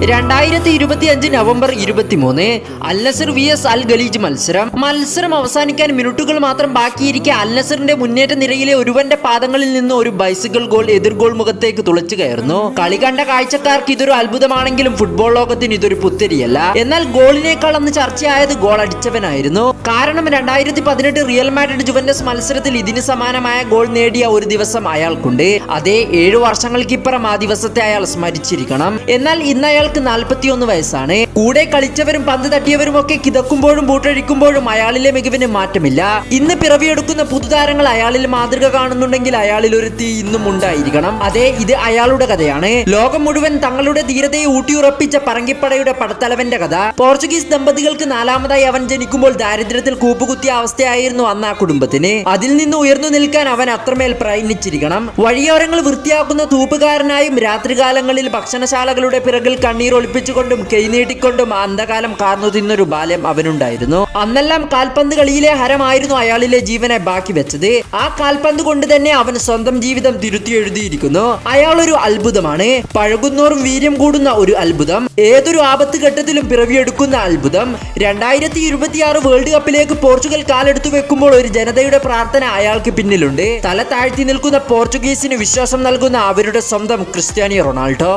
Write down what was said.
2025 November 23 അൽ Nasar vs അൽ ഖലീജ് മത്സരം അവസാനിക്കാൻ മിനിറ്റുകൾ മാത്രം ബാക്കിയിരിക്കെ അൽ നസറിന്റെ മുന്നേറ്റ നിരയിലെ ഒരുവന്റെ പാദങ്ങളിൽ നിന്ന് ഒരു ബൈസിക്കിൾ ഗോൾ എതിർ ഗോൾ മുഖത്തേക്ക് തുളച്ചു കയറുന്നു. കളി കണ്ട കാഴ്ചക്കാർക്ക് ഇതൊരു അത്ഭുതമാണെങ്കിലും ഫുട്ബോൾ ലോകത്തിന് ഇതൊരു പുത്തരിയല്ല. എന്നാൽ ഗോളിനേക്കാൾ അന്ന് ചർച്ചയായത് ഗോൾ അടിച്ചവനായിരുന്നു. കാരണം 2018 റിയൽ മാഡ്രിഡ് ജുവന്റസ് മത്സരത്തിൽ ഇതിന് സമാനമായ ഗോൾ നേടിയ ഒരു ദിവസം അയാൾക്കുണ്ട്. അതേ 7 വർഷങ്ങൾക്കിപ്പുറം ആ ദിവസത്തെ അയാൾ സ്മരിച്ചിരിക്കണം. എന്നാൽ ഇന്ന് അയാൾക്ക് 41 വയസ്സാണ്. കൂടെ കളിച്ചവരും പന്ത് തട്ടിയവരും ഒക്കെ കിതക്കുമ്പോഴും ബൂട്ടഴിക്കുമ്പോഴും അയാളിലെ മികവിന് മാറ്റമില്ല. ഇന്ന് പിറവിയെടുക്കുന്ന പുതുതാരങ്ങൾ അയാളിൽ മാതൃക കാണുന്നുണ്ടെങ്കിൽ അയാളിൽ ഒരു തീ ഇന്നും ഉണ്ടായിരിക്കണം. അതെ, ഇത് അയാളുടെ കഥയാണ്. ലോകം മുഴുവൻ തങ്ങളുടെ ധീരതയെ ഊട്ടിയുറപ്പിച്ച പറങ്കിപ്പടയുടെ പടത്തലവന്റെ കഥ. പോർച്ചുഗീസ് ദമ്പതികൾക്ക് 4ാമതായി അവൻ ജനിക്കുമ്പോൾ ദാരിദ്ര്യത്തിൽ കൂപ്പുകുത്തിയ അവസ്ഥയായിരുന്നു അന്ന് ആ കുടുംബത്തിന്. അതിൽ നിന്ന് ഉയർന്നു നിൽക്കാൻ അവൻ അത്രമേൽ പ്രയത്നിച്ചിരിക്കണം. വഴിയോരങ്ങൾ വൃത്തിയാക്കുന്ന തൂപ്പുകാരനായും രാത്രികാലങ്ങളിൽ ഭക്ഷണശാലകളുടെ പിറകിൽ കണ്ണീർ ഒളിപ്പിച്ചുകൊണ്ടും കൈനീട്ടിക്കൊണ്ടും അന്ധകാലം കാർന്നു തിന്നൊരു ബാല്യം അവനുണ്ടായിരുന്നു. അന്നെല്ലാം കാൽപന്ത് കളിയിലെ ഹരമായിരുന്നു അയാളിലെ ജീവനെ ബാക്കി വെച്ചത്. ആ കാൽപന്ത് കൊണ്ട് തന്നെ അവൻ സ്വന്തം ജീവിതം തിരുത്തി എഴുതിയിരിക്കുന്നു. അയാൾ ഒരു അത്ഭുതമാണ്. പഴകുന്നോറും വീര്യം കൂടുന്ന ഒരു അത്ഭുതം. ഏതൊരു ആപത്ത് ഘട്ടത്തിലും പിറവിയെടുക്കുന്ന അത്ഭുതം. 2026 വേൾഡ് കപ്പിലേക്ക് പോർച്ചുഗൽ കാലെടുത്തു വെക്കുമ്പോൾ ഒരു ജനതയുടെ പ്രാർത്ഥന അയാൾക്ക് പിന്നിലുണ്ട്. തല താഴ്ത്തി നിൽക്കുന്ന പോർച്ചുഗീസിന് വിശ്വാസം നൽകുന്ന അവരുടെ സ്വന്തം ക്രിസ്ത്യാനോ റൊണാൾഡോ.